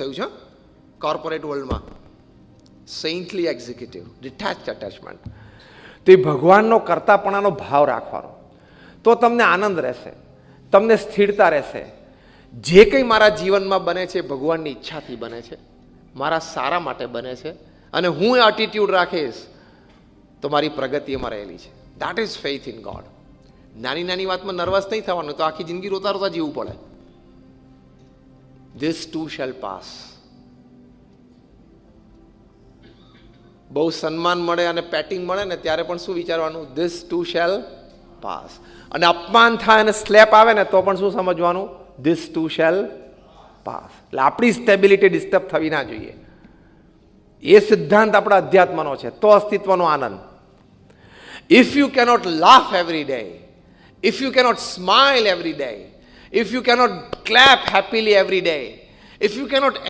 થયું છે કોર્પોરેટ વર્લ્ડમાં, સેન્ટલી એક્ઝિક્યુટિવ, ડિટેચ્ડ અટેચમેન્ટ. તો એ ભગવાનનો કરતાપણાનો ભાવ રાખવાનો, તો તમને આનંદ રહેશે, તમને સ્થિરતા રહેશે. જે કંઈ મારા જીવનમાં બને છે ભગવાનની ઈચ્છાથી બને છે, મારા સારા માટે બને છે, અને હું એ એટીટ્યુડ રાખીશ તો મારી પ્રગતિ એમાં રહેલી છે. That is faith in God. નાની નાની વાતમાં નર્વસ નહીં થવાનું, તો આખી જિંદગી રોતા રોતા જીવવું પડે. This too shall pass. બહુ સન્માન મળે અને પેટિંગ મળે ને ત્યારે પણ શું વિચારવાનું? This too shall pass. અને અપમાન થાય અને સ્લેપ આવે ને તો પણ શું સમજવાનું? This too shall pass. એટલે આપણી સ્ટેબિલિટી ડિસ્ટર્બ થવી ના જોઈએ. એ સિદ્ધાંત આપણા અધ્યાત્મનો છે, તો અસ્તિત્વનો આનંદ. If you cannot laugh every day, if you cannot smile every day, if you cannot clap happily every day, if you cannot